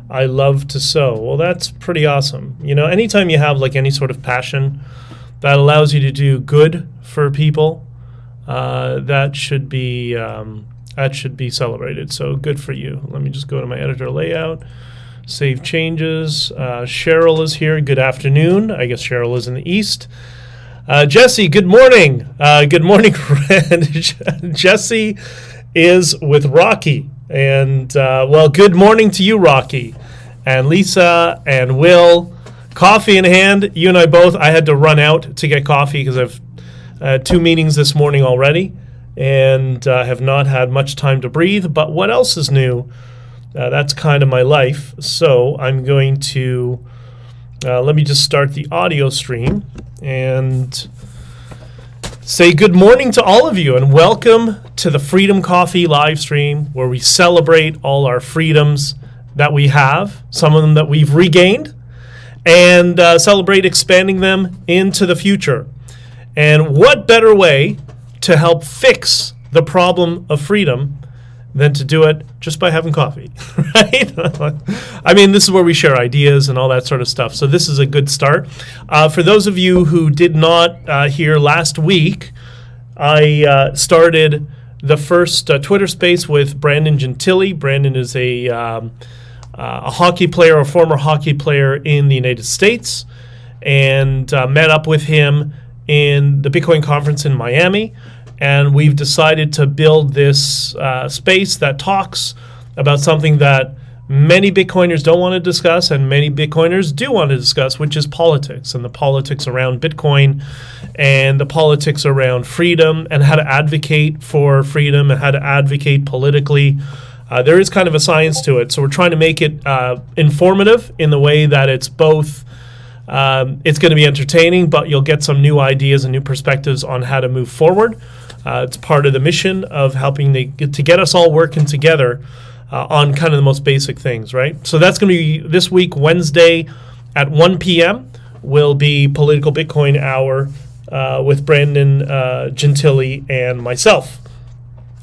I love to sew. Well, that's pretty awesome. Anytime you have like any sort of passion that allows you to do good for people, that should be celebrated. So good for you. Let me just go to my editor layout, save changes. Cheryl is here. Good afternoon. I guess Cheryl is in the east. Jesse, good morning. Good morning, friend. Jesse is with Rocky. And, good morning to you, Rocky. And Lisa and Will. Coffee in hand. You and I both. I had to run out to get coffee because I've had 2 meetings this morning already and have not had much time to breathe. But what else is new? That's kind of my life. So I'm going to, let me just start the audio stream and say good morning to all of you and welcome to the Freedom Coffee live stream where we celebrate all our freedoms that we have, some of them that we've regained, and celebrate expanding them into the future. And what better way to help fix the problem of freedom than to do it just by having coffee, right? I mean, this is where we share ideas and all that sort of stuff. So this is a good start. For those of you who did not hear last week, I started the first Twitter space with Brandon Gentili. Brandon is a hockey player, a former hockey player in the United States, and met up with him in the Bitcoin conference in Miami. And we've decided to build this space that talks about something that many Bitcoiners don't want to discuss and many Bitcoiners do want to discuss, which is politics and the politics around Bitcoin and the politics around freedom and how to advocate for freedom and how to advocate politically. There is kind of a science to it. So we're trying to make it informative in the way that it's both it's going to be entertaining, but you'll get some new ideas and new perspectives on how to move forward. It's part of the mission of helping to get us all working together on kind of the most basic things, right? So that's going to be this week, Wednesday at 1 p.m. will be Political Bitcoin Hour with Brandon Gentili and myself.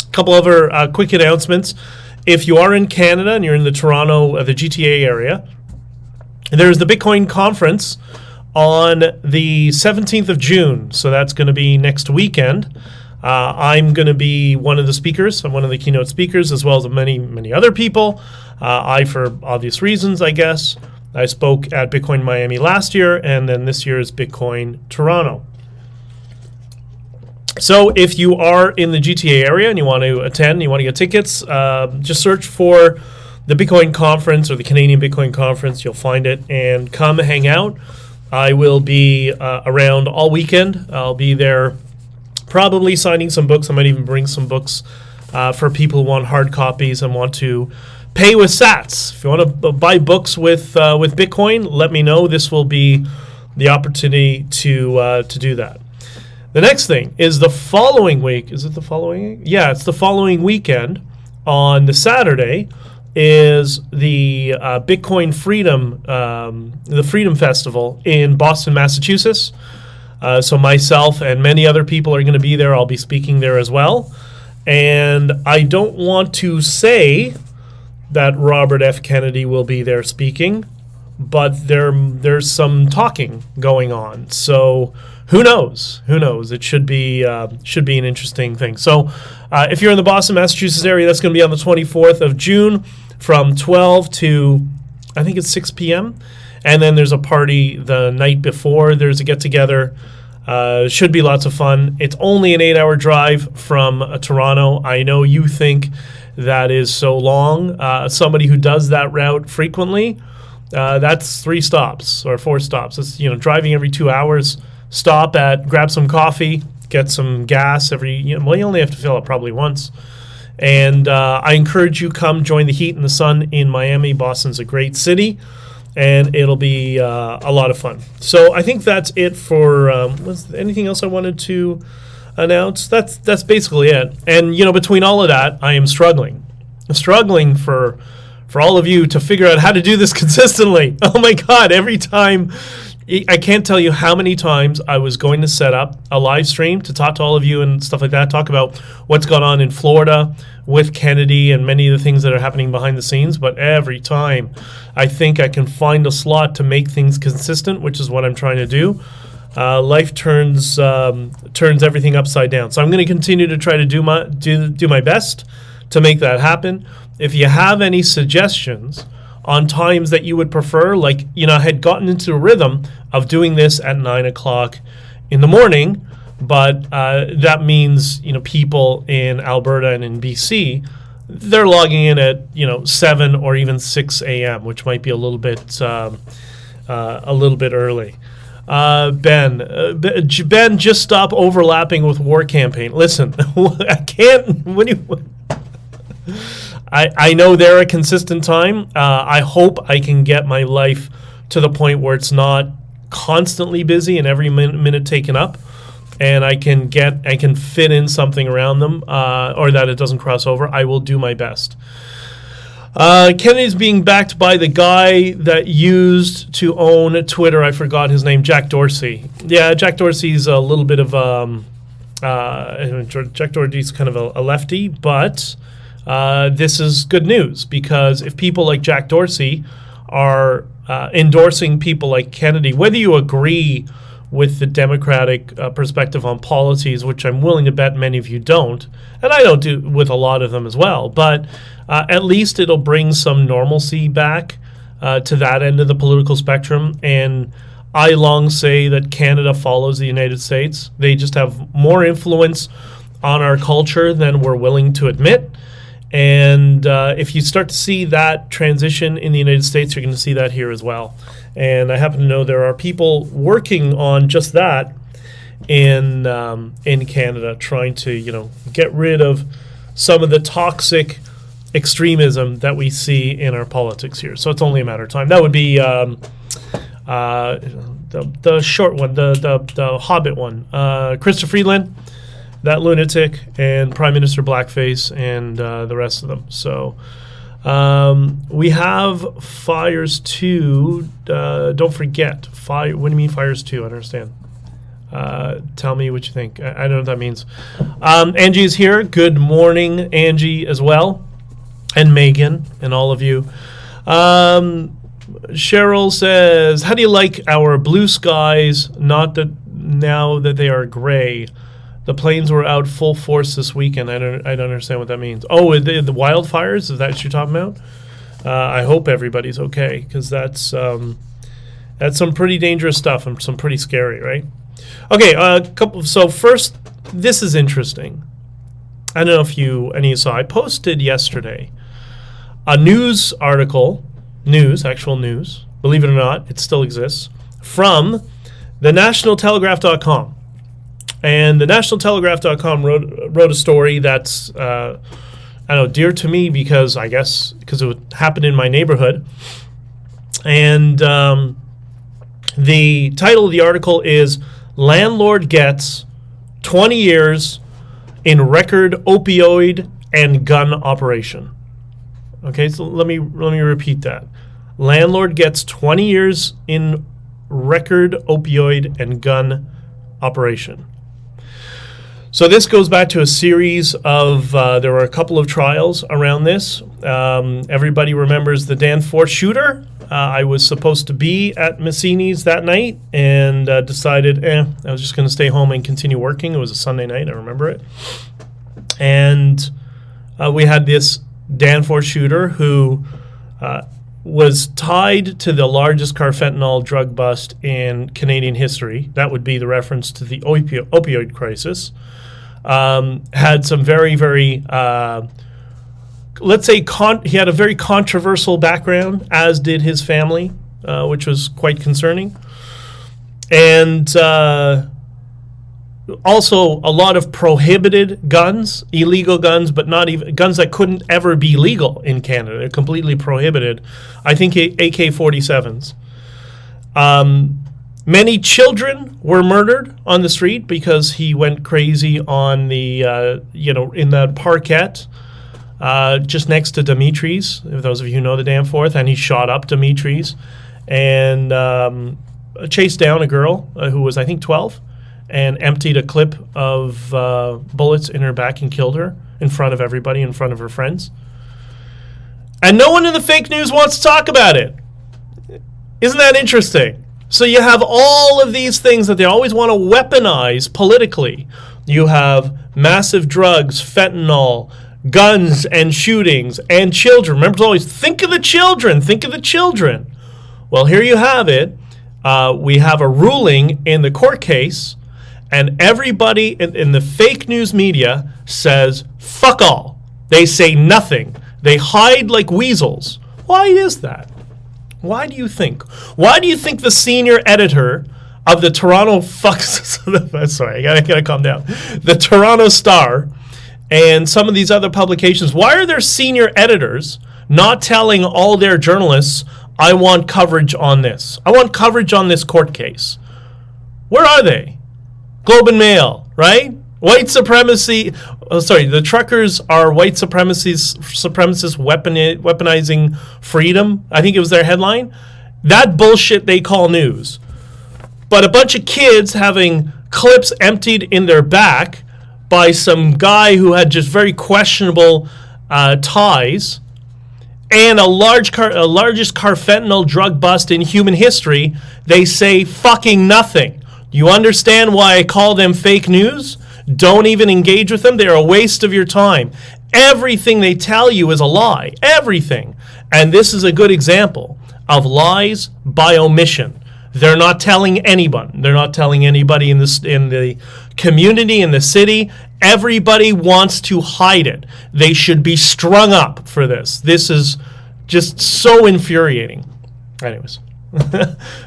A couple other quick announcements. If you are in Canada and you're in the Toronto, the GTA area, there's the Bitcoin conference on the 17th of June. So that's going to be next weekend. I'm going to be one of the speakers. I'm one of the keynote speakers, as well as many, many other people. For obvious reasons, I guess, I spoke at Bitcoin Miami last year, and then this year is Bitcoin Toronto. So if you are in the GTA area and you want to attend, you want to get tickets, just search for the Bitcoin Conference or the Canadian Bitcoin Conference. You'll find it, and come hang out. I will be around all weekend. I'll be there probably signing some books. I might even bring some books for people who want hard copies and want to pay with sats. If you want to buy books with Bitcoin, let me know. This will be the opportunity to do that. The next thing is the following week. Is it the following? Yeah, it's the following weekend. On the Saturday is the Bitcoin Freedom, the Freedom Festival in Boston, Massachusetts. So myself and many other people are going to be there. I'll be speaking there as well. And I don't want to say that Robert F. Kennedy will be there speaking, but there's some talking going on. So who knows? Who knows? It should be an interesting thing. So if you're in the Boston, Massachusetts area, that's going to be on the 24th of June from 12 to, I think it's 6 p.m. And then there's a party the night before. There's a get-together. Should be lots of fun. It's only an 8-hour drive from Toronto. I know you think that is so long. Somebody who does that route frequently, that's 3 stops or 4 stops. It's driving every 2 hours. Stop at, grab some coffee, get some gas you only have to fill it probably once. And I encourage you, come join the heat and the sun in Miami. Boston's a great city. And it'll be a lot of fun. So I think that's it for. Was there anything else I wanted to announce? That's basically it. And between all of that, I am struggling. I'm struggling for all of you to figure out how to do this consistently. Oh my God! Every time I can't tell you how many times I was going to set up a live stream to talk to all of you and stuff like that, talk about what's going on in Florida with Kennedy and many of the things that are happening behind the scenes. But every time I think I can find a slot to make things consistent, which is what I'm trying to do, life turns everything upside down. So I'm going to continue to try to do my best to make that happen. If you have any suggestions on times that you would prefer, like, I had gotten into a rhythm of doing this at 9 o'clock in the morning, but that means, people in Alberta and in BC, they're logging in at, 7 or even 6 a.m., which might be a little bit early. Ben, just stop overlapping with War Campaign. Listen, I can't. I know they're a consistent time. I hope I can get my life to the point where it's not constantly busy and every minute taken up, and I can fit in something around them, or that it doesn't cross over. I will do my best. Kennedy's being backed by the guy that used to own Twitter. I forgot his name. Jack Dorsey. Yeah, Jack Dorsey's a little bit of Jack Dorsey's kind of a lefty, but this is good news, because if people like Jack Dorsey are endorsing people like Kennedy, whether you agree with the Democratic perspective on policies, which I'm willing to bet many of you don't, and I don't do with a lot of them as well, but at least it'll bring some normalcy back to that end of the political spectrum. And I long say that Canada follows the United States. They just have more influence on our culture than we're willing to admit. And if you start to see that transition in the United States, you're going to see that here as well. And I happen to know there are people working on just that in Canada, trying to get rid of some of the toxic extremism that we see in our politics here. So it's only a matter of time. That would be the short one, the Hobbit one, Christopher Freeland, that lunatic, and Prime Minister Blackface, and the rest of them. So we have Fires 2. Don't forget, what do you mean Fires 2? I don't understand. Tell me what you think. I don't know what that means. Angie is here. Good morning, Angie, as well. And Megan, and all of you. Cheryl says, how do you like our blue skies, not that now that they are gray? The planes were out full force this weekend. I don't understand what that means. Oh, the wildfires? Is that what you're talking about? I hope everybody's okay, because that's some pretty dangerous stuff and some pretty scary, right? Okay, so first, this is interesting. I don't know if any of you saw. I posted yesterday a news article, actual news, believe it or not, it still exists, from the nationaltelegraph.com. And the nationaltelegraph.com wrote a story that's, dear to me, because it would happen in my neighborhood. And the title of the article is Landlord Gets 20 Years in Record Opioid and Gun Operation. Okay, so let me repeat that. Landlord gets 20 years in record opioid and gun operation. So this goes back to a series of, there were a couple of trials around this. Everybody remembers the Danforth shooter. I was supposed to be at Massini's that night and decided, I was just going to stay home and continue working. It was a Sunday night, I remember it. And we had this Danforth shooter who was tied to the largest carfentanil drug bust in Canadian history. That would be the reference to the opioid crisis. Had some very, very, let's say, he had a very controversial background, as did his family, which was quite concerning. And also a lot of prohibited guns, illegal guns, but not even guns that couldn't ever be legal in Canada. They're completely prohibited. I think AK-47s. Many children were murdered on the street because he went crazy on the, in the parquet just next to Dimitri's, if those of you who know the Danforth, and he shot up Dimitri's. And chased down a girl who was, I think, 12, and emptied a clip of bullets in her back and killed her in front of everybody, in front of her friends. And no one in the fake news wants to talk about it. Isn't that interesting? So you have all of these things that they always want to weaponize politically. You have massive drugs, fentanyl, guns and shootings, and children. Remember to always think of the children. Think of the children. Well, here you have it. We have a ruling in the court case, and everybody in the fake news media says, fuck all. They say nothing. They hide like weasels. Why is that? Why do you think? Why do you think the senior editor of the Toronto sorry, I gotta calm down. The Toronto Star and some of these other publications, why are their senior editors not telling all their journalists, I want coverage on this. I want coverage on this court case. Where are they? Globe and Mail, right? White supremacy. The truckers are white supremacists weaponizing freedom. I think it was their headline. That bullshit they call news. But a bunch of kids having clips emptied in their back by some guy who had just very questionable ties, and largest carfentanil drug bust in human history, they say fucking nothing. You understand why I call them fake news? Don't even engage with them. They're a waste of your time. Everything they tell you is a lie. Everything. And this is a good example of lies by omission. They're not telling anyone. They're not telling anybody in the community, in the city. Everybody wants to hide it. They should be strung up for this. This is just so infuriating. Anyways.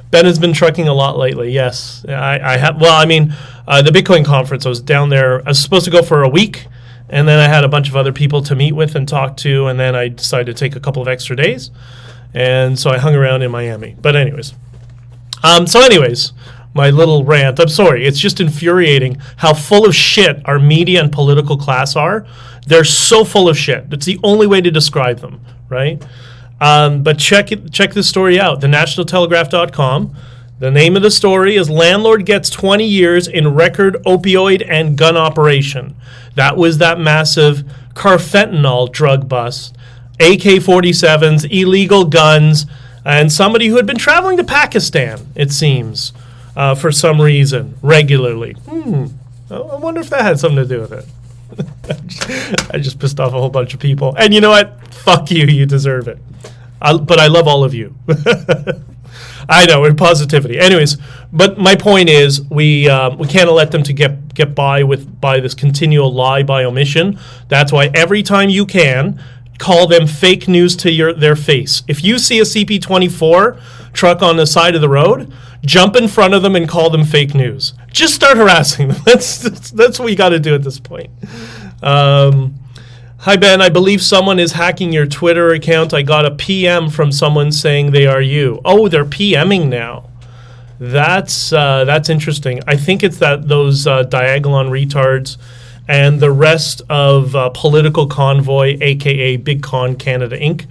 Ben has been trucking a lot lately. Yes, I have. Well, I mean, the Bitcoin conference, I was down there. I was supposed to go for a week, and then I had a bunch of other people to meet with and talk to, and then I decided to take a couple of extra days, and so I hung around in Miami. But anyways, my little rant. I'm sorry. It's just infuriating how full of shit our media and political class are. They're so full of shit. It's the only way to describe them, right? But check this story out, thenationaltelegraph.com. The name of the story is Landlord Gets 20 Years in Record Opioid and Gun Operation. That was that massive carfentanil drug bust, AK-47s, illegal guns, and somebody who had been traveling to Pakistan, it seems, for some reason, regularly. I wonder if that had something to do with it. I just pissed off a whole bunch of people. And you know what? Fuck you. You deserve it. But I love all of you. I know, in positivity. Anyways, but my point is we can't let them to get by this continual lie by omission. That's why every time you can, call them fake news to their face. If you see a CP24 truck on the side of the road, jump in front of them and call them fake news. Just start harassing them. That's what you got to do at this point. Hi, Ben. I believe someone is hacking your Twitter account. I got a PM from someone saying they are you. Oh, they're PMing now. That's interesting. I think it's those Diagolon retards and the rest of Political Convoy, a.k.a. Big Con Canada Inc.,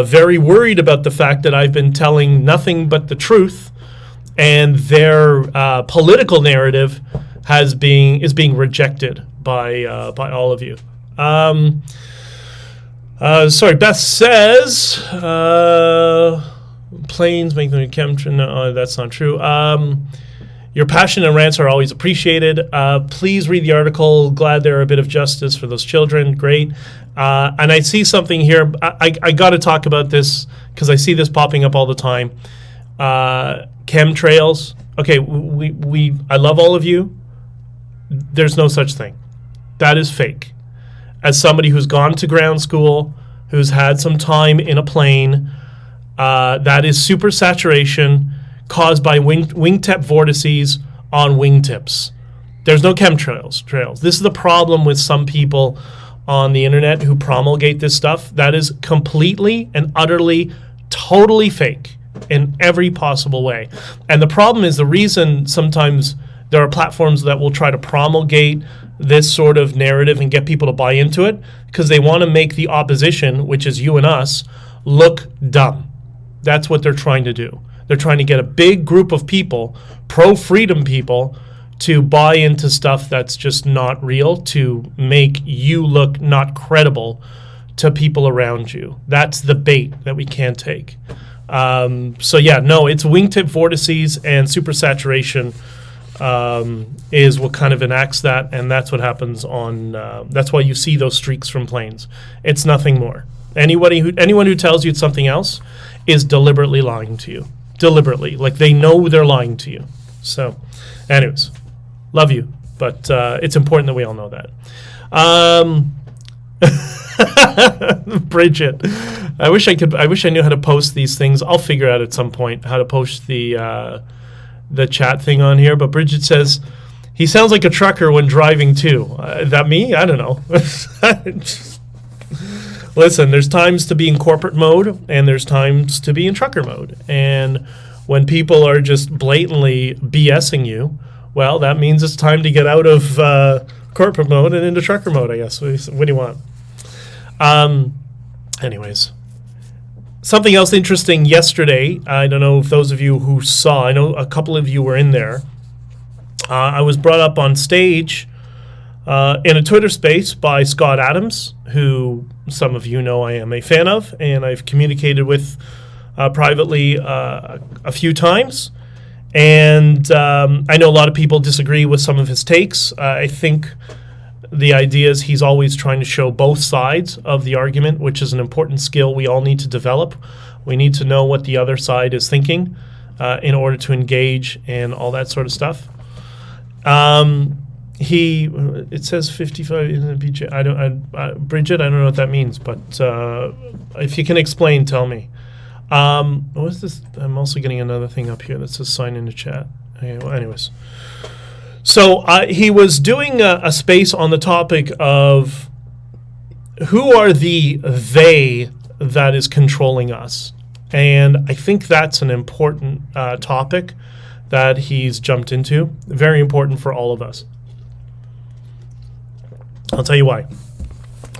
very worried about the fact that I've been telling nothing but the truth, and their political narrative is being rejected by all of you. Sorry, Beth says planes make them chemtrail. No, that's not true. Your passion and rants are always appreciated. Please read the article. Glad there are a bit of justice for those children. Great. And I see something here. I got to talk about this because I see this popping up all the time. Chemtrails. Okay, I love all of you. There's no such thing. That is fake. As somebody who's gone to ground school, who's had some time in a plane, that is supersaturation caused by wingtip vortices on wingtips. There's no chemtrails. This is the problem with some people on the internet who promulgate this stuff. That is completely and utterly, totally fake in every possible way. And the problem is the reason sometimes there are platforms that will try to promulgate this sort of narrative and get people to buy into it because they want to make the opposition, which is you and us, look dumb. That's what they're trying to do. They're trying to get a big group of people, pro-freedom people, to buy into stuff that's just not real, to make you look not credible to people around you. That's the bait that we can't take. So yeah, no, it's wingtip vortices and supersaturation is what kind of enacts that, and that's what happens on. That's why you see those streaks from planes. It's nothing more. Anyone who tells you it's something else is deliberately lying to you. Deliberately, like they know they're lying to you. So, anyways, love you, but it's important that we all know that. Bridget, I wish I knew how to post these things. I'll figure out at some point how to post the chat thing on here. But Bridget says he sounds like a trucker when driving too. That me? I don't know. Listen, there's times to be in corporate mode and there's times to be in trucker mode. And when people are just blatantly BSing you, well, that means it's time to get out of corporate mode and into trucker mode, I guess. What do you want? Anyways, something else interesting yesterday. I don't know if those of you who saw, I know a couple of you were in there. I was brought up on stage in a Twitter space by Scott Adams, who some of you know I am a fan of, and I've communicated with privately a few times. And I know a lot of people disagree with some of his takes. I think the idea is he's always trying to show both sides of the argument, which is an important skill we all need to develop. We need to know what the other side is thinking in order to engage and all that sort of stuff. It says 55 in the BJ. Bridget, I don't know what that means, but if you can explain, tell me. What is this? I'm also getting another thing up here that says sign in the chat. Okay, well, anyways. So he was doing a space on the topic of who are they that is controlling us. And I think that's an important topic that he's jumped into. Very important for all of us. I'll tell you why.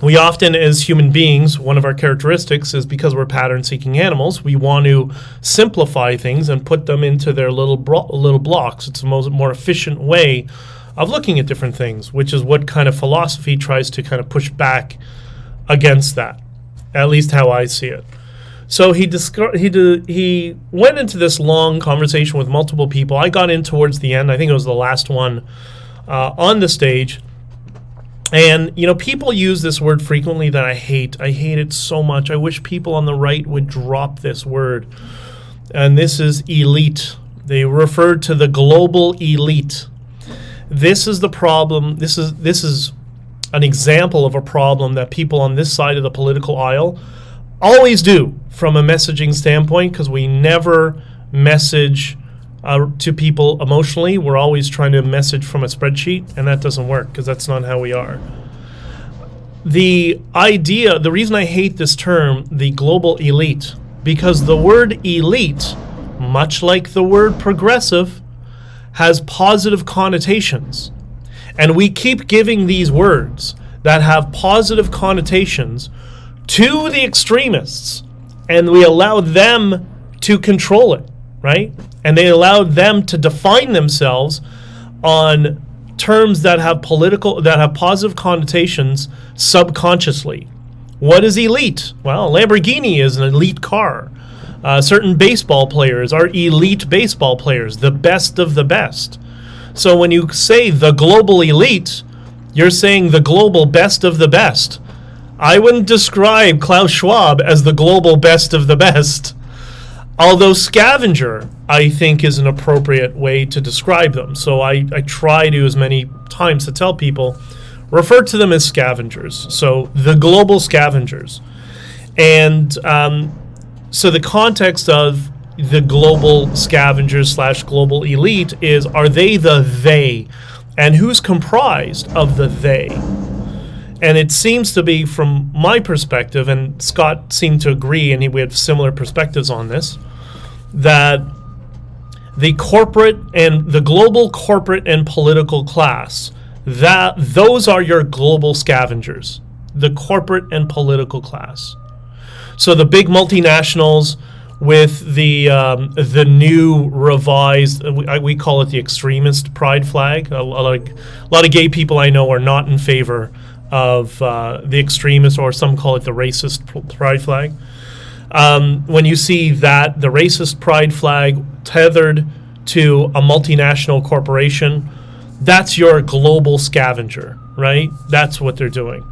We often, as human beings, one of our characteristics is because we're pattern-seeking animals, we want to simplify things and put them into their little blocks. It's the more efficient way of looking at different things, which is what kind of philosophy tries to kind of push back against that, at least how I see it. So he went into this long conversation with multiple people. I got in towards the end. I think it was the last one on the stage. And, you know, people use this word frequently that I hate. I hate it so much. I wish people on the right would drop this word. And this is elite. They refer to the global elite. This is the problem. This is an example of a problem that people on this side of the political aisle always do from a messaging standpoint, because we never message to people emotionally. We're always trying to message from a spreadsheet, and that doesn't work because that's not how we are. The reason I hate this term, the global elite, because the word elite, much like the word progressive, has positive connotations. And we keep giving these words that have positive connotations to the extremists, and we allow them to control it, right? And they allowed them to define themselves on terms that have positive connotations subconsciously. What is elite? Well, Lamborghini is an elite car. Certain baseball players are elite baseball players, the best of the best. So when you say the global elite, you're saying the global best of the best. I wouldn't describe Klaus Schwab as the global best of the best. Although scavenger, I think, is an appropriate way to describe them. So I try to, as many times, to tell people, refer to them as scavengers. So the global scavengers. And so the context of the global scavengers / global elite is, are they the they? And who's comprised of the they? And it seems to be, from my perspective, and Scott seemed to agree, and we had similar perspectives on this, that the corporate and the global corporate and political class, that those are your global scavengers, the corporate and political class. So the big multinationals with the new revised, we call it the extremist pride flag. A lot of gay people I know are not in favor of the extremist, or some call it the racist pride flag. When you see that the racist pride flag tethered to a multinational corporation, that's your global scavenger, right? That's what they're doing.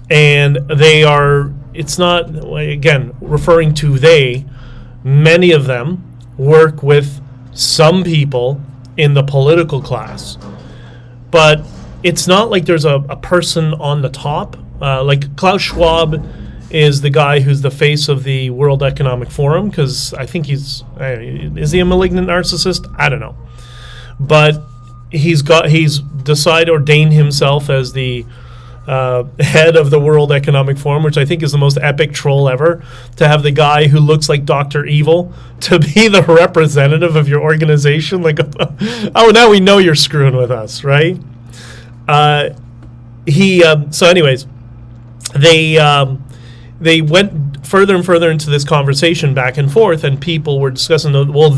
And it's not, again, referring to they, many of them work with some people in the political class. But it's not like there's a person on the top. Like Klaus Schwab is the guy who's the face of the World Economic Forum, because I think is he a malignant narcissist? I don't know. But he's ordained himself as the head of the World Economic Forum, which I think is the most epic troll ever, to have the guy who looks like Dr. Evil to be the representative of your organization. Like, oh, now we know you're screwing with us, right? So anyways, they went further and further into this conversation back and forth, and people were discussing, what's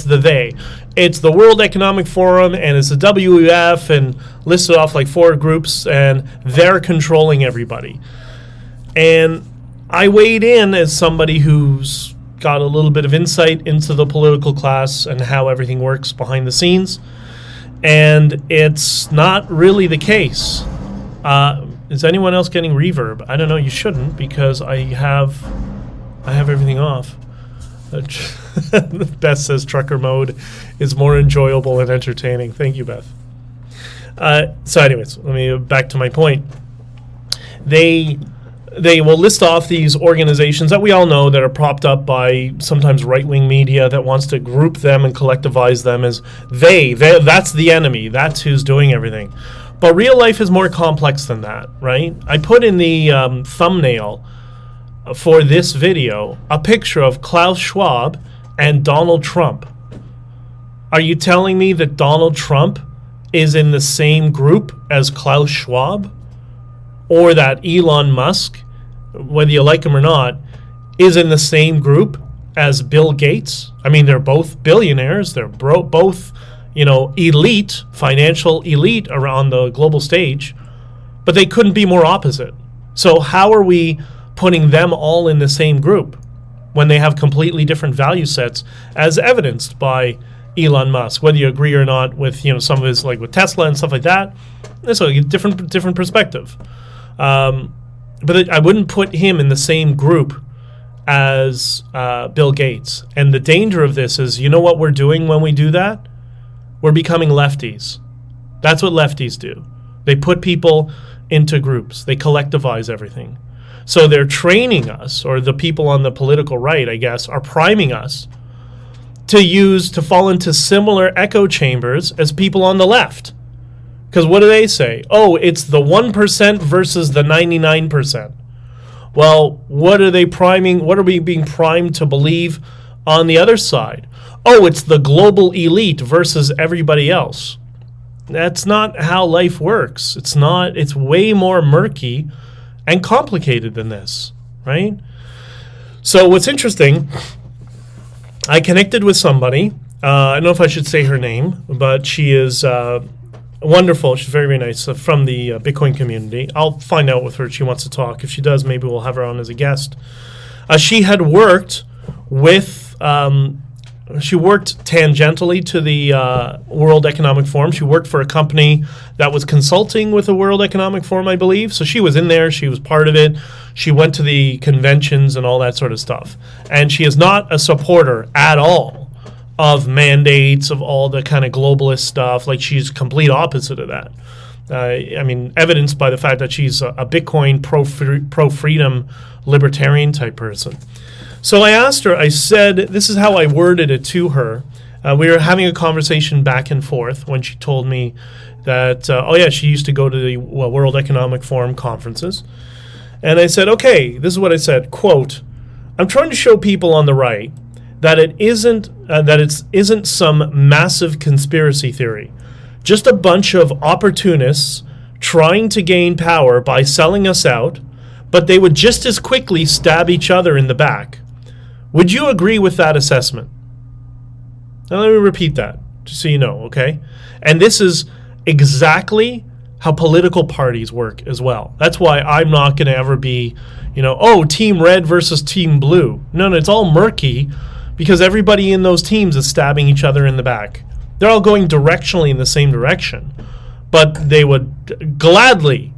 the they? It's the World Economic Forum, and it's the WEF, and listed off like 4 groups, and they're controlling everybody. And I weighed in as somebody who's got a little bit of insight into the political class and how everything works behind the scenes, and it's not really the case. Is anyone else getting reverb? I don't know. You shouldn't, because I have everything off. Beth says trucker mode is more enjoyable and entertaining. Thank you, Beth. So anyways, let me back to my point. They will list off these organizations that we all know that are propped up by sometimes right-wing media that wants to group them and collectivize them as they that's the enemy. That's who's doing everything. But real life is more complex than that, right? I put in the thumbnail for this video a picture of Klaus Schwab and Donald Trump. Are you telling me that Donald Trump is in the same group as Klaus Schwab? Or that Elon Musk, whether you like him or not, is in the same group as Bill Gates? I mean, they're both billionaires. They're both, elite, financial elite around the global stage, but they couldn't be more opposite. So how are we putting them all in the same group when they have completely different value sets, as evidenced by Elon Musk, whether you agree or not with some of his, like with Tesla and stuff like that? It's a different perspective. But I wouldn't put him in the same group as Bill Gates. And the danger of this is, you know what we're doing when we do that? We're becoming lefties. That's what lefties do. They put people into groups. They collectivize everything. So they're training us, or the people on the political right, I guess, are priming us to fall into similar echo chambers as people on the left. Because what do they say? Oh, it's the 1% versus the 99%. Well, what are they priming? What are we being primed to believe on the other side? Oh, it's the global elite versus everybody else. That's not how life works. It's not. It's way more murky and complicated than this, right? So what's interesting, I connected with somebody. I don't know if I should say her name, but she is wonderful. She's very, very nice, from the Bitcoin community. I'll find out with her if she wants to talk. If she does, maybe we'll have her on as a guest. She had worked with... she worked tangentially to the World Economic Forum. She worked for a company that was consulting with the World Economic Forum, I believe. So she was in there. She was part of it. She went to the conventions and all that sort of stuff. And she is not a supporter at all of mandates, of all the kind of globalist stuff. Like, she's complete opposite of that. I mean, evidenced by the fact that she's a Bitcoin pro-freedom libertarian type person. So I asked her, I said, this is how I worded it to her. We were having a conversation back and forth when she told me that, she used to go to the World Economic Forum conferences. And I said, okay, this is what I said, quote, I'm trying to show people on the right that it isn't some massive conspiracy theory, just a bunch of opportunists trying to gain power by selling us out, but they would just as quickly stab each other in the back. Would you agree with that assessment? Now let me repeat that, just so you know, okay? And this is exactly how political parties work as well. That's why I'm not going to ever be, team red versus team blue. No, it's all murky because everybody in those teams is stabbing each other in the back. They're all going directionally in the same direction, but they would gladly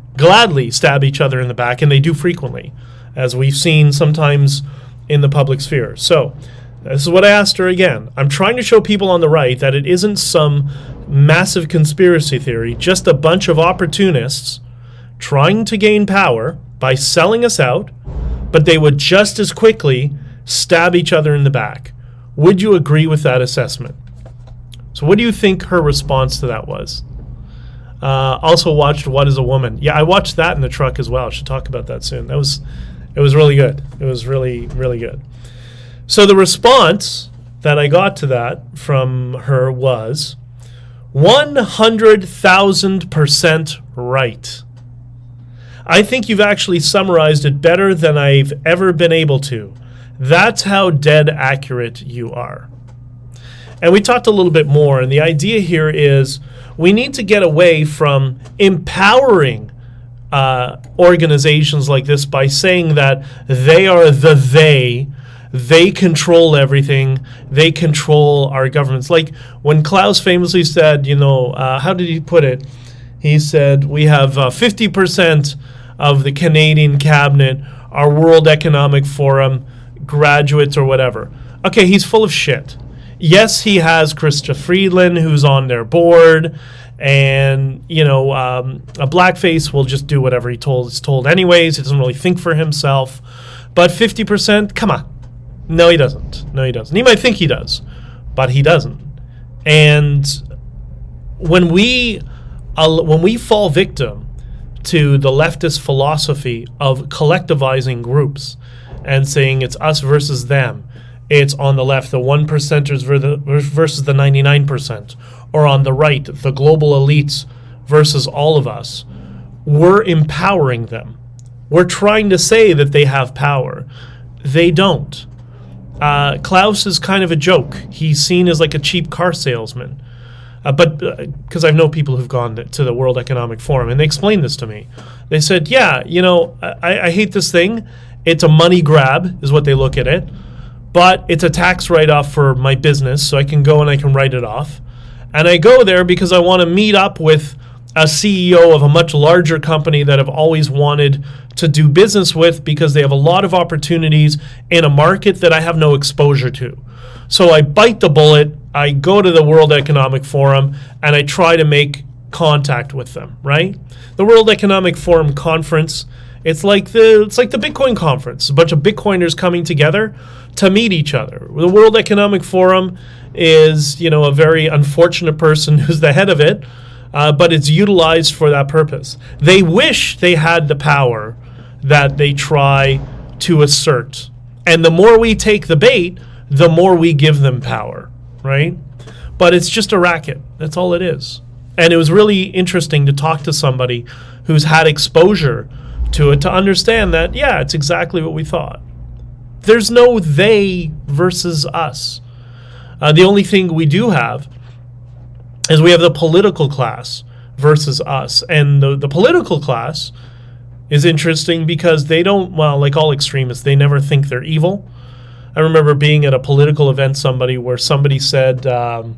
stab each other in the back, and they do frequently, as we've seen sometimes in the public sphere. So this is what I asked her again. I'm trying to show people on the right that it isn't some massive conspiracy theory, just a bunch of opportunists trying to gain power by selling us out, but they would just as quickly stab each other in the back. Would you agree with that assessment? So what do you think her response to that was? Also watched What is a Woman? Yeah, I watched that in the truck as well. I should talk about that soon. It was really good. It was really, really good. So the response that I got to that from her was 100,000% right. I think you've actually summarized it better than I've ever been able to. That's how dead accurate you are. And we talked a little bit more, and the idea here is we need to get away from empowering organizations like this by saying that they are they control everything, they control our governments. Like when Klaus famously said, how did he put it? He said, we have 50% of the Canadian cabinet are World Economic Forum graduates or whatever. Okay, he's full of shit. Yes, he has Chrystia Freeland, who's on their board, and, a blackface will just do whatever is told anyways. He doesn't really think for himself. But 50%, come on. No, he doesn't. He might think he does, but he doesn't. And when we fall victim to the leftist philosophy of collectivizing groups and saying it's us versus them, it's on the left, the 1%ers versus the 99%, or on the right, the global elites versus all of us, we're empowering them. We're trying to say that they have power. They don't. Klaus is kind of a joke. He's seen as like a cheap car salesman. But because I know people who've gone to the World Economic Forum, and they explained this to me. They said, I hate this thing. It's a money grab, is what they look at it. But it's a tax write-off for my business, so I can go and I can write it off. And I go there because I want to meet up with a CEO of a much larger company that I've always wanted to do business with because they have a lot of opportunities in a market that I have no exposure to. So I bite the bullet, I go to the World Economic Forum, and I try to make contact with them, right? The World Economic Forum conference, it's like the Bitcoin conference, a bunch of Bitcoiners coming together to meet each other. The World Economic Forum is, a very unfortunate person who's the head of it, but it's utilized for that purpose. They wish they had the power that they try to assert. And the more we take the bait, the more we give them power, right? But it's just a racket. That's all it is. And it was really interesting to talk to somebody who's had exposure to it to understand that, yeah, it's exactly what we thought. There's no they versus us. The only thing we do have is we have the political class versus us. And the political class is interesting because they don't, like all extremists, they never think they're evil. I remember being at a political event where somebody said, I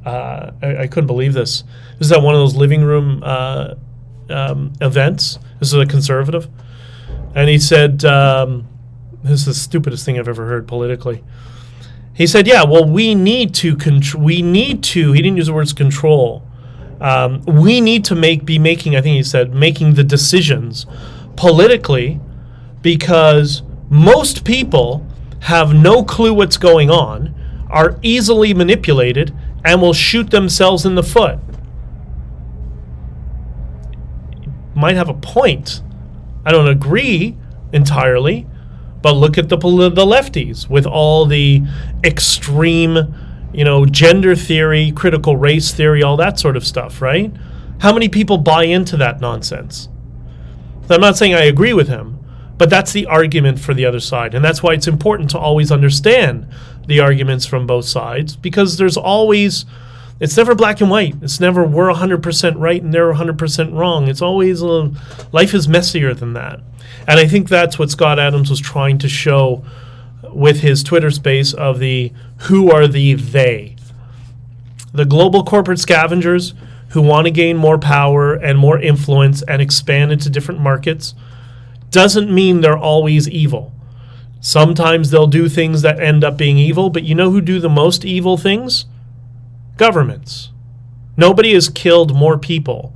couldn't believe this. This is at one of those living room events. This is a conservative. And he said, this is the stupidest thing I've ever heard politically. He said, we need to, he didn't use the words control. We need to be making the decisions politically because most people have no clue what's going on, are easily manipulated, and will shoot themselves in the foot. Might have a point. I don't agree entirely, but look at the lefties with all the extreme, gender theory, critical race theory, all that sort of stuff, right? How many people buy into that nonsense? So I'm not saying I agree with him, But that's the argument for the other side. And that's why it's important to always understand the arguments from both sides, because it's never black and white. It's never we're 100% right and they're 100% wrong. It's always, life is messier than that. And I think that's what Scott Adams was trying to show with his Twitter space of who are the they. The global corporate scavengers who want to gain more power and more influence and expand into different markets doesn't mean they're always evil. Sometimes they'll do things that end up being evil, but you know who do the most evil things? Governments. Nobody has killed more people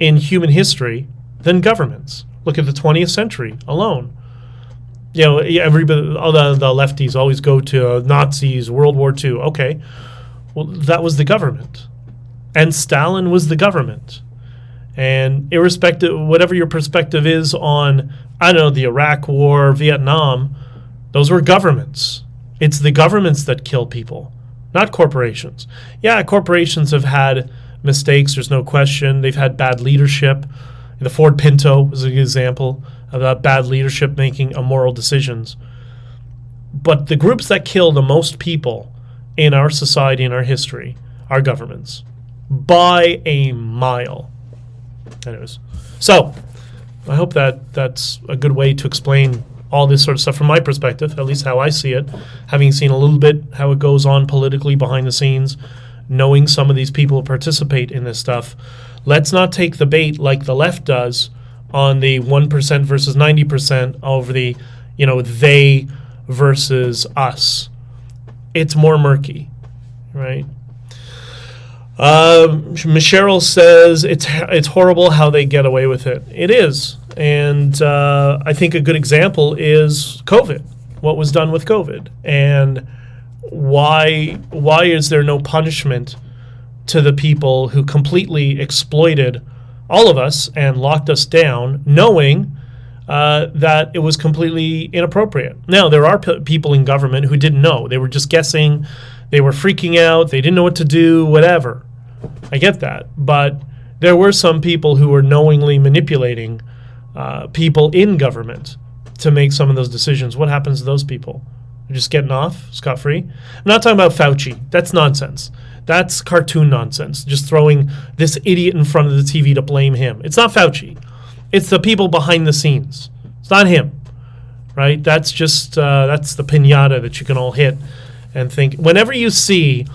in human history than governments. Look at the 20th century alone. You know, everybody, all the lefties always go to Nazis, World War II. Okay, well, that was the government. And Stalin was the government. And irrespective, whatever your perspective is on, I don't know, the Iraq War, Vietnam, those were governments. It's the governments that kill people, not corporations. Yeah, corporations have had mistakes, there's no question. They've had bad leadership. The Ford Pinto was an example of that bad leadership making immoral decisions. But the groups that kill the most people in our society, in our history, are governments. By a mile. Anyways, so I hope that's a good way to explain all this sort of stuff from my perspective, at least how I see it, having seen a little bit how it goes on politically behind the scenes, knowing some of these people participate in this stuff. Let's not take the bait like the left does on the 1% versus 90% over the, they versus us. It's more murky, right? Cheryl says it's horrible how they get away with it. It is. And I think a good example is COVID, what was done with COVID. And why is there no punishment to the people who completely exploited all of us and locked us down, knowing that it was completely inappropriate? Now, there are people in government who didn't know. They were just guessing. They were freaking out. They didn't know what to do, whatever. I get that. But there were some people who were knowingly manipulating people in government to make some of those decisions. What happens to those people? They're just getting off scot-free? I'm not talking about Fauci. That's nonsense. That's cartoon nonsense. Just throwing this idiot in front of the TV to blame him. It's not Fauci. It's the people behind the scenes. It's not him, right? That's just that's the piñata that you can all hit and think. Whenever you see,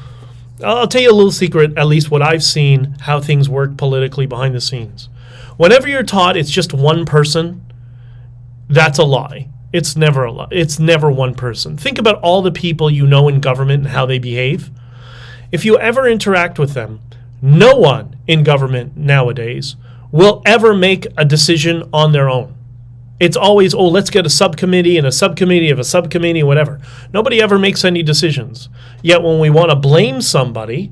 I'll tell you a little secret, at least what I've seen, how things work politically behind the scenes. Whenever you're taught it's just one person, that's a lie. It's never a lie. It's never one person. Think about all the people you know in government and how they behave. If you ever interact with them, no one in government nowadays will ever make a decision on their own. It's always, let's get a subcommittee and a subcommittee of a subcommittee, whatever. Nobody ever makes any decisions. Yet when we want to blame somebody,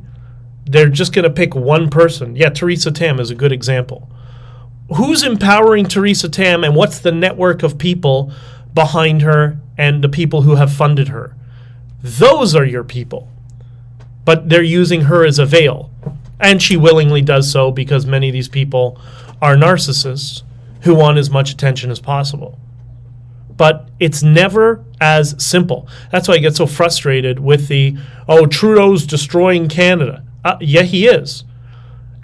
they're just going to pick one person. Yeah, Theresa Tam is a good example. Who's empowering Theresa Tam, and what's the network of people behind her and the people who have funded her? Those are your people. But they're using her as a veil. And she willingly does so because many of these people are narcissists who want as much attention as possible. But it's never as simple. That's why I get so frustrated with Trudeau's destroying Canada. Yeah, he is.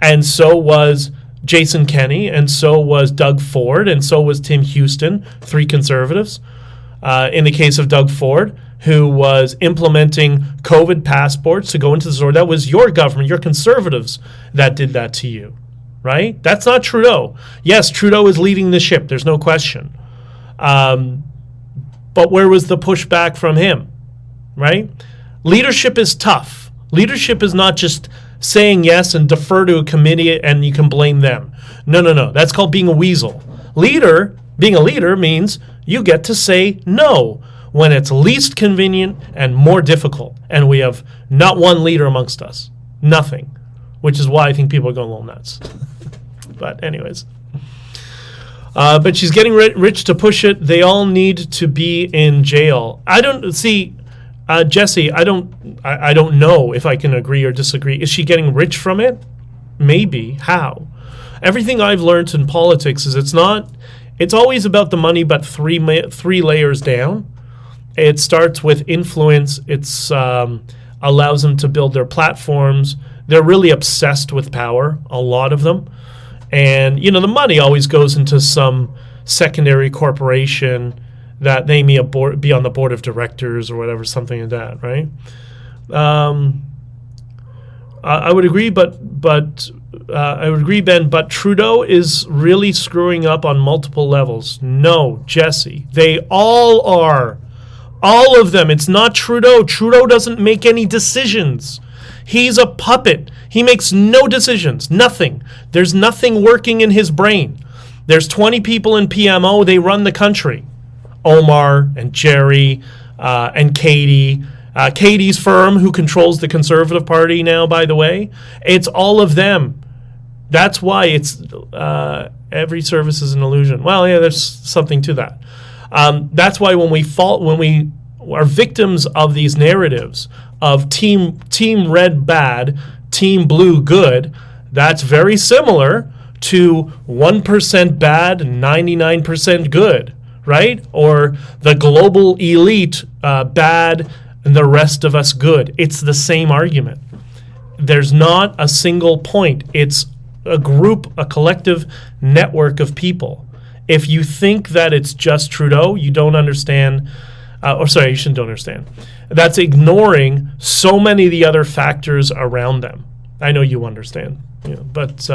And so was Jason Kenney, and so was Doug Ford, and so was Tim Houston, 3 conservatives. In the case of Doug Ford, who was implementing COVID passports to go into the store. That was your government, your conservatives that did that to you, right? That's not Trudeau. Yes, Trudeau is leading the ship. There's no question. But where was the pushback from him, right? Leadership is tough. Leadership is not just saying yes and defer to a committee and you can blame them. No. That's called being a weasel. Being a leader means you get to say no when it's least convenient and more difficult. And we have not one leader amongst us. Nothing. Which is why I think people are going a little nuts. But anyways. But she's getting rich to push it. They all need to be in jail. I don't see, Jesse, I don't know if I can agree or disagree. Is she getting rich from it? Maybe. How? Everything I've learned in politics is it's not It's always about the money, but three layers down. It starts with influence. It's allows them to build their platforms. They're really obsessed with power, a lot of them. And, the money always goes into some secondary corporation that they may be on the board of directors or whatever, something like that, right? I would agree, but I would agree, Ben, but Trudeau is really screwing up on multiple levels. No, Jesse, they all are. All of them. It's not Trudeau. Trudeau doesn't make any decisions. He's a puppet. He makes no decisions. Nothing. There's nothing working in his brain. There's 20 people in PMO. They run the country. Omar and Jerry and Katie. Katie's firm, who controls the Conservative Party now, by the way. It's all of them. That's why it's every service is an illusion. Well, yeah, there's something to that. That's why when we are victims of these narratives of team red bad, team blue good, that's very similar to 1% bad, 99% good, right? Or the global elite bad and the rest of us good. It's the same argument. There's not a single point. It's a group, a collective network of people. If you think that it's just Trudeau, you don't understand, you shouldn't understand. That's ignoring so many of the other factors around them. I know you understand, but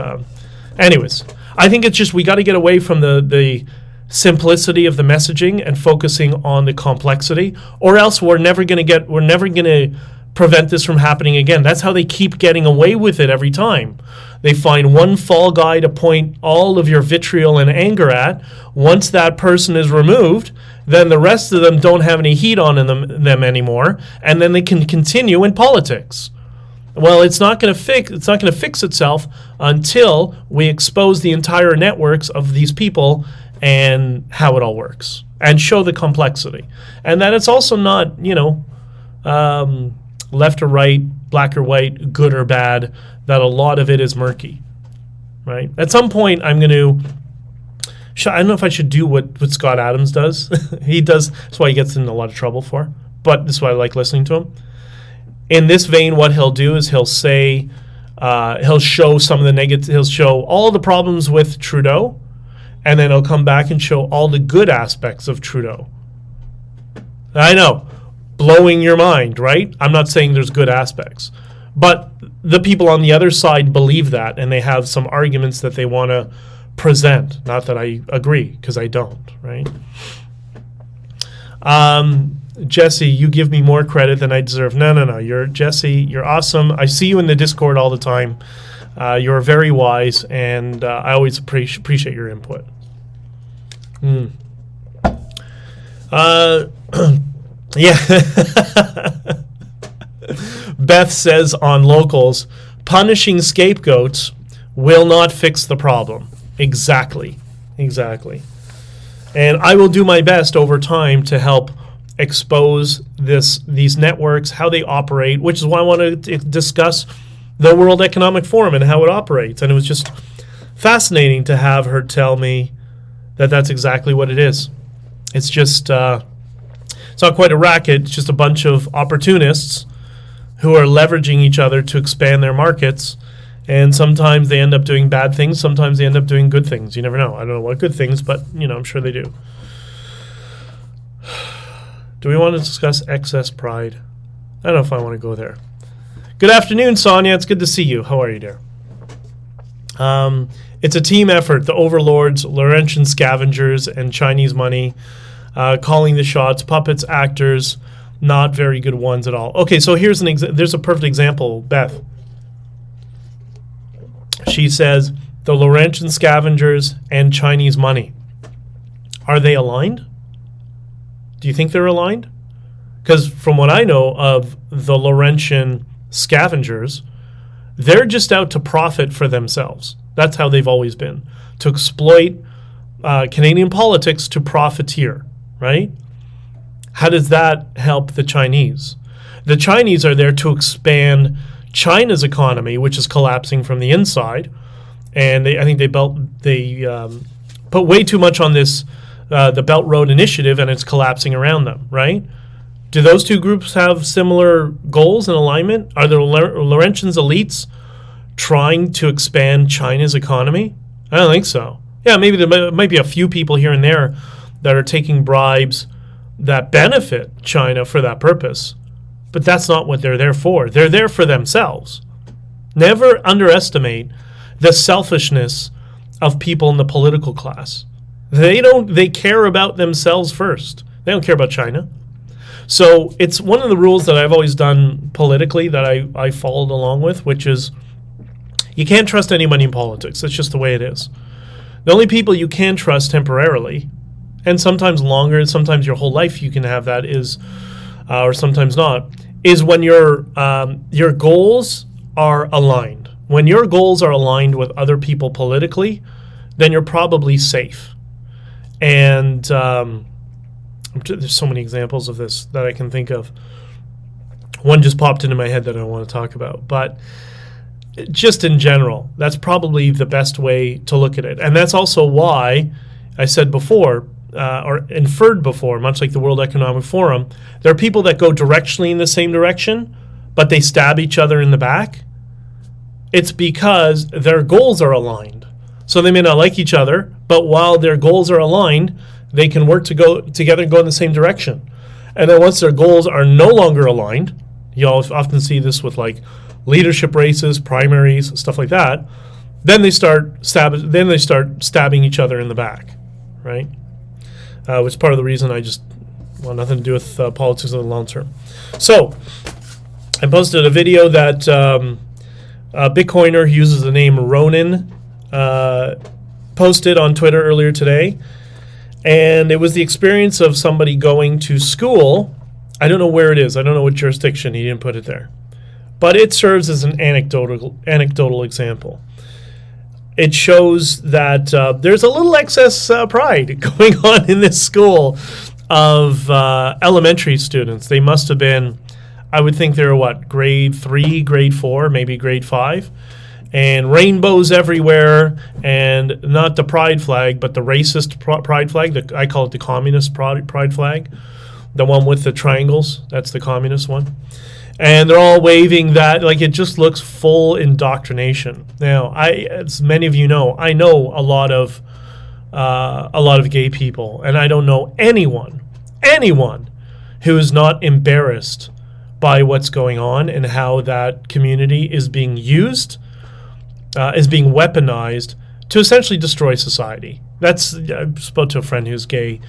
anyways, I think it's just we got to get away from the simplicity of the messaging and focusing on the complexity, or else we're never going to prevent this from happening again. That's how they keep getting away with it every time. They find one fall guy to point all of your vitriol and anger at. Once that person is removed, then the rest of them don't have any heat on them anymore, and then they can continue in politics. Well, it's not going to fix itself until we expose the entire networks of these people and how it all works, and show the complexity, and that it's also not left or right, black or white, good or bad, that a lot of it is murky, right? At some point, I don't know if I should do what Scott Adams does. He does, that's why he gets in a lot of trouble for, but this is why I like listening to him. In this vein, what he'll do is he'll say, he'll show some of the negatives, he'll show all the problems with Trudeau, and then he'll come back and show all the good aspects of Trudeau. I know, blowing your mind, right? I'm not saying there's good aspects, but the people on the other side believe that, and they have some arguments that they want to present. Not that I agree, because I don't, right? Jesse, you give me more credit than I deserve. No. Jesse, you're awesome. I see you in the Discord all the time. You're very wise, and I always appreciate your input. Yeah. Beth says on Locals, punishing scapegoats will not fix the problem. Exactly. And I will do my best over time to help expose these networks, how they operate, which is why I want to discuss the World Economic Forum and how it operates. And it was just fascinating to have her tell me that that's exactly what it is. It's just, it's not quite a racket. It's just a bunch of opportunists who are leveraging each other to expand their markets. And sometimes they end up doing bad things. Sometimes they end up doing good things. You never know. I don't know what good things, but, I'm sure they do. Do we want to discuss excess pride? I don't know if I want to go there. Good afternoon, Sonia. It's good to see you. How are you, dear? It's a team effort. The overlords, Laurentian scavengers, and Chinese money calling the shots, puppets, actors, not very good ones at all. Okay, so here's there's a perfect example, Beth. She says, the Laurentian scavengers and Chinese money. Are they aligned? Do you think they're aligned? Because from what I know of the Laurentian scavengers, they're just out to profit for themselves. That's how they've always been. To exploit Canadian politics to profiteer, right? How does that help the Chinese? The Chinese are there to expand China's economy, which is collapsing from the inside. And I think they put way too much on this, the Belt Road Initiative, and it's collapsing around them, right? Do those two groups have similar goals and alignment? Are the Laurentians elites trying to expand China's economy? I don't think so. Yeah, maybe there might be a few people here and there that are taking bribes that benefit China for that purpose. But that's not what they're there for. They're there for themselves. Never underestimate the selfishness of people in the political class. They care about themselves first. They don't care about China. So it's one of the rules that I've always done politically that I followed along with, which is you can't trust anybody in politics. That's just the way it is. The only people you can trust temporarily, and sometimes longer, and sometimes your whole life you can have that, is, or sometimes not, is when your goals are aligned. When your goals are aligned with other people politically, then you're probably safe. And there's so many examples of this that I can think of. One just popped into my head that I want to talk about. But just in general, that's probably the best way to look at it. And that's also why I said before, or inferred before, much like the World Economic Forum, there are people that go directionally in the same direction, but they stab each other in the back. It's because their goals are aligned. So they may not like each other, but while their goals are aligned, they can work to go together and go in the same direction. And then once their goals are no longer aligned, you'll often see this with like leadership races, primaries, stuff like that, then they start stabbing each other in the back, right? Which is part of the reason I just want nothing to do with politics in the long term. So I posted a video that a Bitcoiner who uses the name Ronin posted on Twitter earlier today. And it was the experience of somebody going to school. I don't know where it is. I don't know what jurisdiction. He didn't put it there. But it serves as an anecdotal example. It shows that there's a little excess pride going on in this school of elementary students. They must have been, I would think they're grade 3, grade 4, maybe grade 5. And rainbows everywhere, and not the pride flag, but the racist pride flag. I call it the communist pride flag, the one with the triangles. That's the communist one. And they're all waving that, like it just looks full indoctrination. Now, as many of you know, I know a lot of gay people, and I don't know anyone who is not embarrassed by what's going on and how that community is being used. Is being weaponized to essentially destroy society. I spoke to a friend who's gay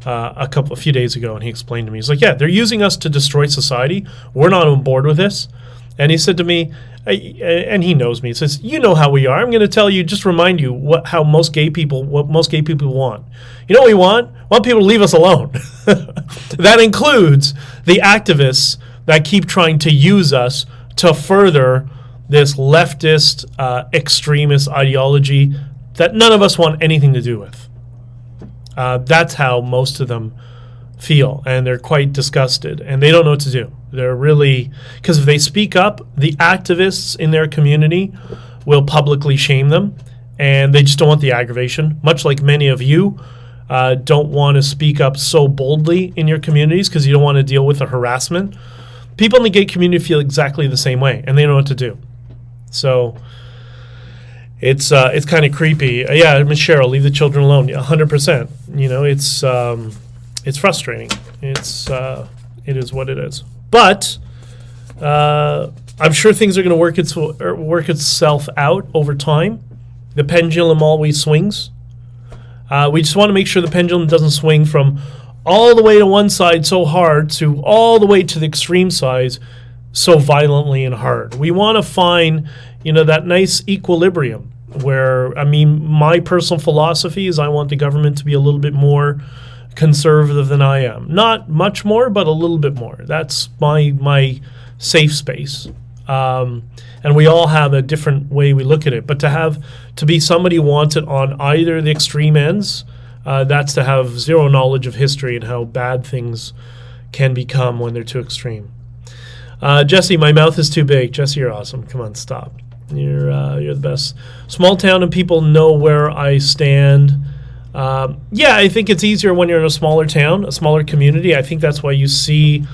a few days ago, and he explained to me, he's like, yeah, they're using us to destroy society. We're not on board with this. And he said to me, and he knows me, he says, you know how we are. I'm going to tell you, just remind you what most gay people want. You know what we want? We want people to leave us alone. That includes the activists that keep trying to use us to further this leftist, extremist ideology that none of us want anything to do with. That's how most of them feel, and they're quite disgusted, and they don't know what to do. They're really, because if they speak up, the activists in their community will publicly shame them, and they just don't want the aggravation, much like many of you don't want to speak up so boldly in your communities because you don't want to deal with the harassment. People in the gay community feel exactly the same way, and they don't know what to do. So it's kind of creepy. Yeah, Miss Cheryl, leave the children alone. 100%. You know, it's frustrating. It is what it is. But I'm sure things are going to work itself out over time. The pendulum always swings. We just want to make sure the pendulum doesn't swing from all the way to one side so hard to all the way to the extreme side so violently and hard. We want to find, that nice equilibrium where, my personal philosophy is I want the government to be a little bit more conservative than I am. Not much more, but a little bit more. That's my safe space. And we all have a different way we look at it. But to be somebody who wants it on either the extreme ends, that's to have zero knowledge of history and how bad things can become when they're too extreme. Jesse, my mouth is too big. Jesse, you're awesome. Come on, stop. You're the best. Small town and people know where I stand. Yeah, I think it's easier when you're in a smaller town, a smaller community. I think that's why you see,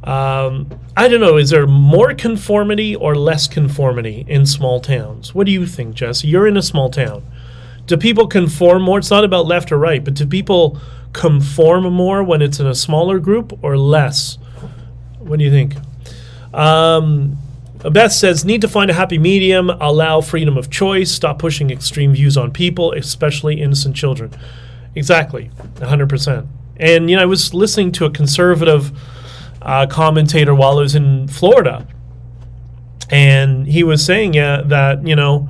I don't know, is there more conformity or less conformity in small towns? What do you think, Jesse? You're in a small town. Do people conform more? It's not about left or right, but do people conform more when it's in a smaller group or less? What do you think? Beth says, need to find a happy medium, allow freedom of choice, stop pushing extreme views on people, especially innocent children. Exactly, 100%. And, I was listening to a conservative commentator while I was in Florida, and he was saying that,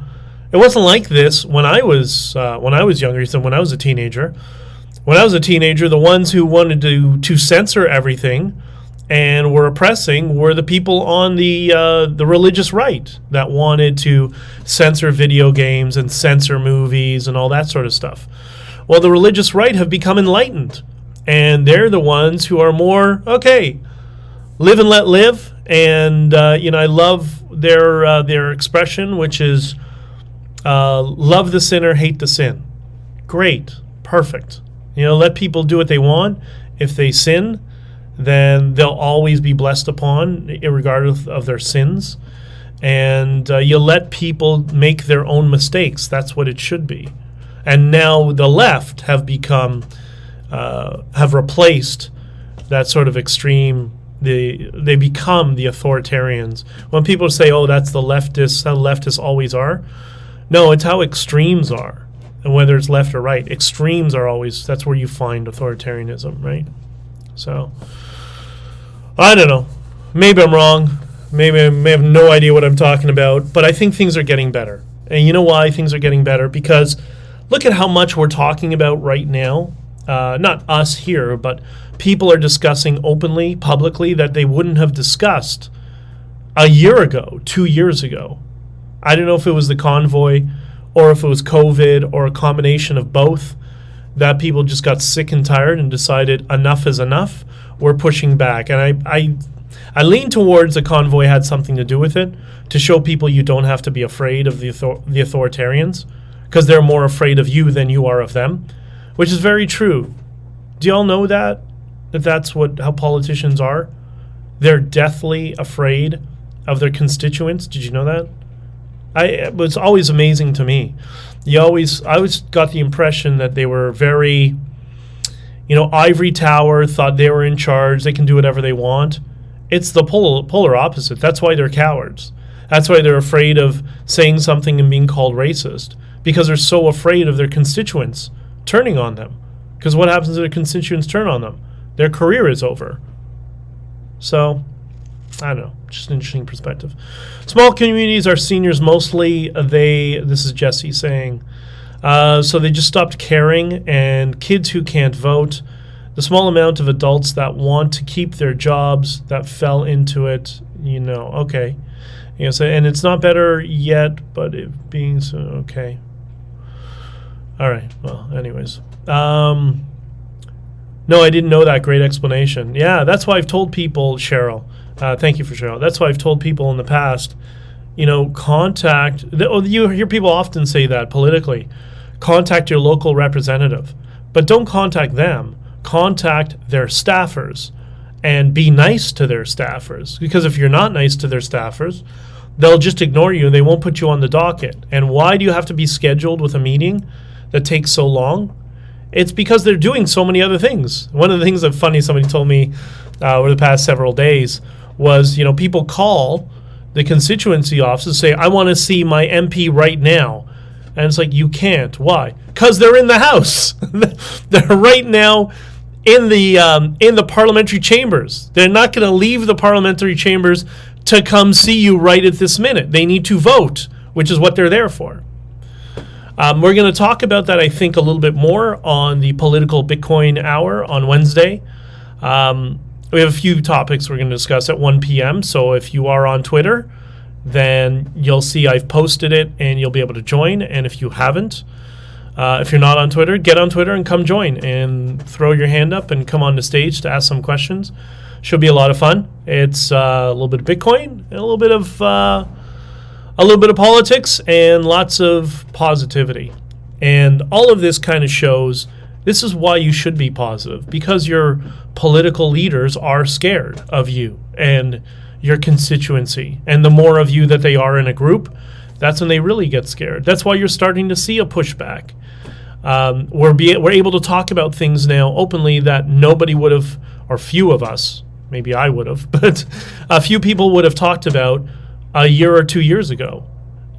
it wasn't like this when I was younger. He said when I was a teenager. When I was a teenager, the ones who wanted to censor everything and were oppressing were the people on the religious right that wanted to censor video games and censor movies and all that sort of stuff. Well, the religious right have become enlightened, and they're the ones who are more, okay, live and let live. And, I love their expression, which is love the sinner, hate the sin. Great. Perfect. Let people do what they want. If they sin, then they'll always be blessed upon, irregardless of their sins. And you let people make their own mistakes. That's what it should be. And now the left have replaced that sort of extreme. They become the authoritarians. When people say, "Oh, that's the leftists," how leftists always are. No, it's how extremes are, and whether it's left or right, extremes are always. That's where you find authoritarianism, right? So. I don't know. Maybe I'm wrong. Maybe I may have no idea what I'm talking about, but I think things are getting better. And you know why things are getting better? Because look at how much we're talking about right now. Not us here, but people are discussing openly, publicly, that they wouldn't have discussed a year ago, 2 years ago. I don't know if it was the convoy or if it was COVID or a combination of both, that people just got sick and tired and decided enough is enough. We're pushing back. And I lean towards the convoy had something to do with it, to show people you don't have to be afraid of the authoritarians, because they're more afraid of you than you are of them, which is very true. Do y'all know that that's how politicians are? They're deathly afraid of their constituents. Did you know that? It was always amazing to me. I always got the impression that they were very, ivory tower, thought they were in charge, they can do whatever they want. It's the polar opposite. That's why they're cowards. That's why they're afraid of saying something and being called racist, because they're so afraid of their constituents turning on them. Because what happens if their constituents turn on them? Their career is over. So, I don't know. Just an interesting perspective. Small communities are seniors mostly. This is Jesse saying, so they just stopped caring, and kids who can't vote, the small amount of adults that want to keep their jobs that fell into it, okay. So, and it's not better yet, but it being so, okay. All right, well, anyways. No, I didn't know that. Great explanation. Yeah, that's why I've told people, Cheryl, thank you for Cheryl. That's why I've told people in the past, contact, you hear people often say that politically, contact your local representative, but don't contact them. Contact their staffers and be nice to their staffers, because if you're not nice to their staffers, they'll just ignore you and they won't put you on the docket. And why do you have to be scheduled with a meeting that takes so long? It's because they're doing so many other things. One of the things that's funny, somebody told me over the past several days was, people call the constituency office and say, I want to see my MP right now. And it's like, you can't. Why? Because they're in the House. They're right now in the parliamentary chambers. They're not going to leave the parliamentary chambers to come see you right at this minute. They need to vote, which is what they're there for. We're going to talk about that, I think, a little bit more on the Political Bitcoin Hour on Wednesday. We have a few topics we're going to discuss at 1 p.m. So if you are on Twitter, then you'll see I've posted it and you'll be able to join. And if you haven't, if you're not on Twitter, get on Twitter and come join and throw your hand up and come on the stage to ask some questions. Should be a lot of fun. It's a little bit of Bitcoin, and a little bit of politics, and lots of positivity. And all of this kind of shows this is why you should be positive, because your political leaders are scared of you and your constituency. And the more of you that they are in a group, that's when they really get scared. That's why you're starting to see a pushback. We're able to talk about things now openly that nobody would have, or few of us, maybe I would have, but a few people would have talked about a year or 2 years ago.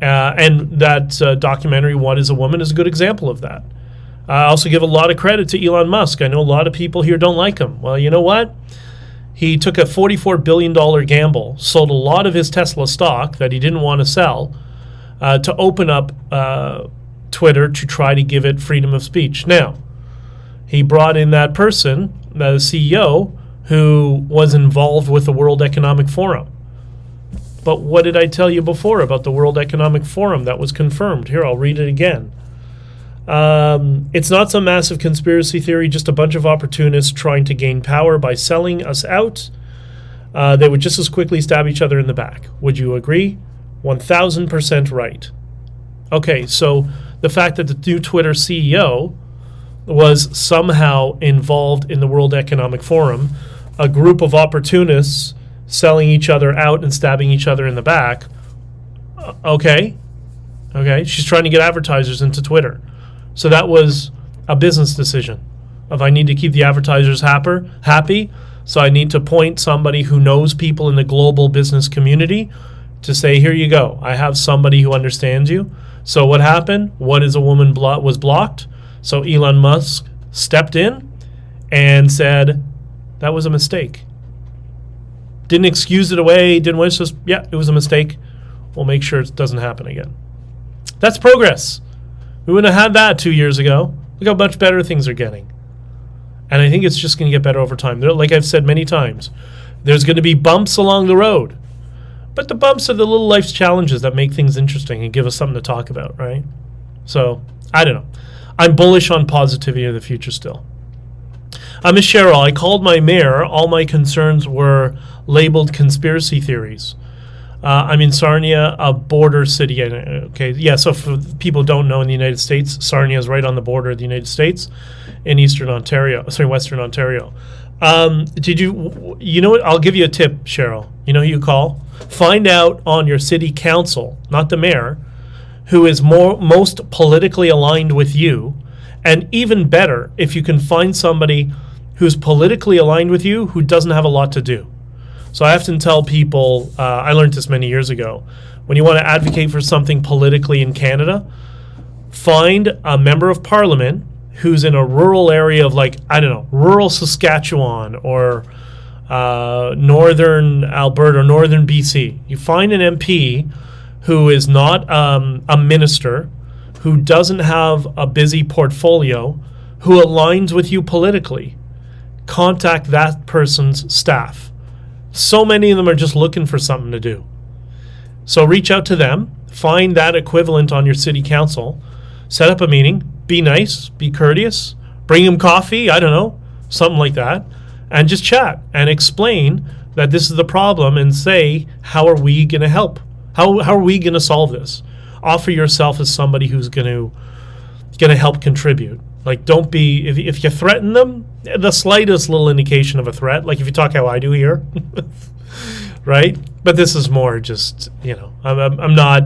And that documentary, What is a Woman, is a good example of that. I also give a lot of credit to Elon Musk. I know a lot of people here don't like him. Well, you know what? He took a $44 billion gamble, sold a lot of his Tesla stock that he didn't want to sell to open up Twitter to try to give it freedom of speech. Now, he brought in that person, the CEO, who was involved with the World Economic Forum. But what did I tell you before about the World Economic Forum that was confirmed? Here, I'll read it again. It's not some massive conspiracy theory, just a bunch of opportunists trying to gain power by selling us out. They would just as quickly stab each other in the back. Would you agree? 1,000% right. Okay, so the fact that the new Twitter CEO was somehow involved in the World Economic Forum, a group of opportunists selling each other out and stabbing each other in the back. Okay, she's trying to get advertisers into Twitter. So that was a business decision of I need to keep the advertisers happy, so I need to point somebody who knows people in the global business community to say, here you go, I have somebody who understands you. So what happened? What is a Woman was blocked. So Elon Musk stepped in and said, that was a mistake. Didn't excuse it away, didn't wish us, yeah, it was a mistake. We'll make sure it doesn't happen again. That's progress. We wouldn't have had that 2 years ago. Look how much better things are getting. And I think it's just going to get better over time. Like I've said many times, there's going to be bumps along the road. But the bumps are the little life's challenges that make things interesting and give us something to talk about, right? So, I don't know. I'm bullish on positivity of the future still. Miss Cheryl, I called my mayor. All my concerns were labeled conspiracy theories. I'm in Sarnia, a border city. Okay, yeah, so for people who don't know, in the United States, Sarnia is right on the border of the United States in Western Ontario. You know what? I'll give you a tip, Cheryl. You know who you call? Find out on your city council, not the mayor, who is most politically aligned with you. And even better, if you can find somebody who's politically aligned with you who doesn't have a lot to do. So I often tell people, I learned this many years ago, when you want to advocate for something politically in Canada, find a member of parliament who's in a rural area of, like, I don't know, rural Saskatchewan or northern Alberta or northern BC. You find an MP who is not a minister, who doesn't have a busy portfolio, who aligns with you politically. Contact that person's staff. So many of them are just looking for something to do. So reach out to them, find that equivalent on your city council, set up a meeting, be nice, be courteous, bring them coffee, I don't know, something like that, and just chat and explain that this is the problem and say, how are we going to help? How are we going to solve this? Offer yourself as somebody who's going to help contribute. Like, don't be, if you threaten them, the slightest little indication of a threat, like if you talk how I do here, right? But this is more just, I'm not,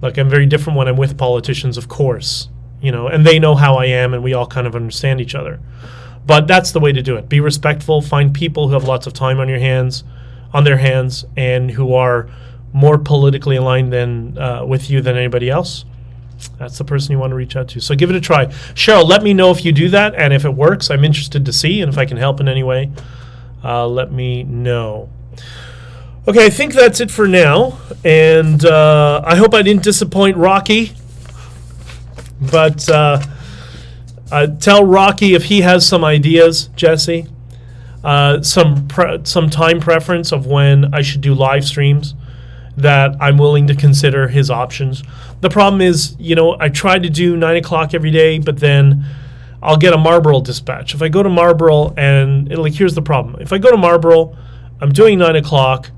like, I'm very different when I'm with politicians, of course, and they know how I am and we all kind of understand each other. But that's the way to do it. Be respectful, find people who have lots of time on their hands, and who are more politically aligned with you than anybody else. That's the person you want to reach out to. So give it a try. Cheryl, let me know if you do that, and if it works, I'm interested to see, and if I can help in any way, let me know. Okay, I think that's it for now, and I hope I didn't disappoint Rocky, but tell Rocky if he has some ideas, Jesse, some time preference of when I should do live streams, that I'm willing to consider his options. The problem is, I try to do 9 o'clock every day, but then I'll get a Marlborough dispatch. If I go to Marlborough here's the problem. If I go to Marlborough, I'm doing 9 o'clock,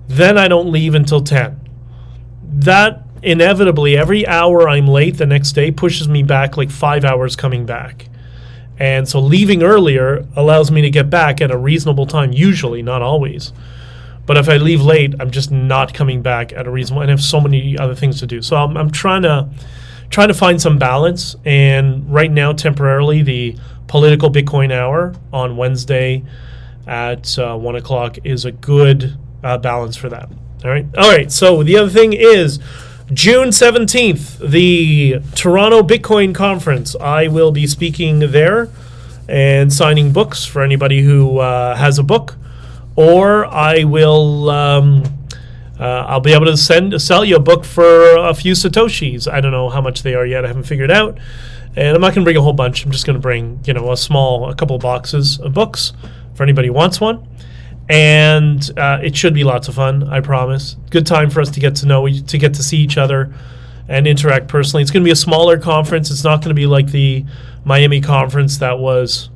then I don't leave until 10. That inevitably, every hour I'm late the next day pushes me back like 5 hours coming back. And so leaving earlier allows me to get back at a reasonable time, usually, not always. But if I leave late, I'm just not coming back at a reasonable, and I have so many other things to do. So I'm trying to find some balance. And right now, temporarily, the political Bitcoin hour on Wednesday at 1 o'clock is a good balance for that. All right. So the other thing is June 17th, the Toronto Bitcoin Conference. I will be speaking there and signing books for anybody who has a book. Or I will, I'll be able to sell you a book for a few Satoshis. I don't know how much they are yet. I haven't figured out. And I'm not going to bring a whole bunch. I'm just going to bring, a couple boxes of books for anybody who wants one. And it should be lots of fun, I promise. Good time for us to get to see each other and interact personally. It's going to be a smaller conference. It's not going to be like the Miami conference that was...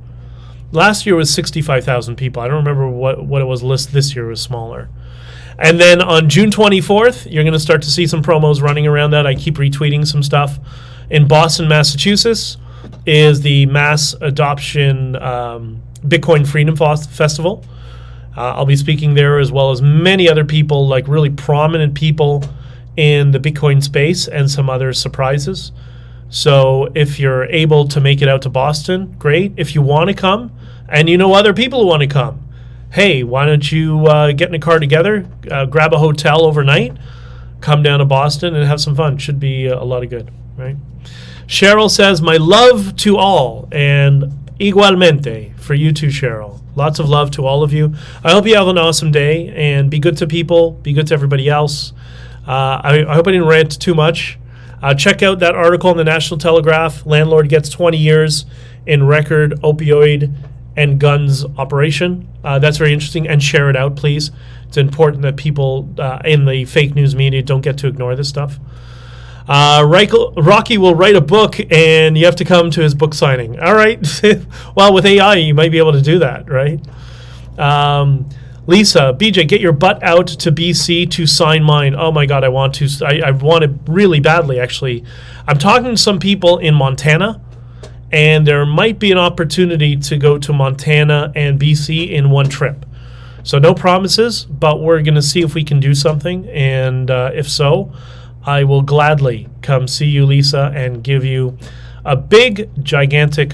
Last year was 65,000 people. I don't remember what it was. This year was smaller. And then on June 24th, you're going to start to see some promos running around that. I keep retweeting some stuff. In Boston, Massachusetts, is the Mass Adoption Bitcoin Freedom Festival. I'll be speaking there, as well as many other people, like really prominent people in the Bitcoin space, and some other surprises. So if you're able to make it out to Boston, great. If you want to come, and you know other people who want to come, hey, why don't you get in a car together, grab a hotel overnight, come down to Boston and have some fun. Should be a lot of good, right? Cheryl says, my love to all, and igualmente for you too, Cheryl. Lots of love to all of you. I hope you have an awesome day, and be good to people, be good to everybody else. I hope I didn't rant too much. Check out that article in the National Telegraph. Landlord gets 20 years in record opioid and guns operation. That's very interesting, and share it out, please. It's important that people in the fake news media don't get to ignore this stuff. Rocky will write a book, and you have to come to his book signing. All right. Well, with AI, you might be able to do that, right? Lisa, BJ, get your butt out to BC to sign mine. Oh my God, I want to. I want it really badly, actually. I'm talking to some people in Montana, and there might be an opportunity to go to Montana and BC in one trip. So no promises, but we're going to see if we can do something. And if so, I will gladly come see you, Lisa, and give you a big, gigantic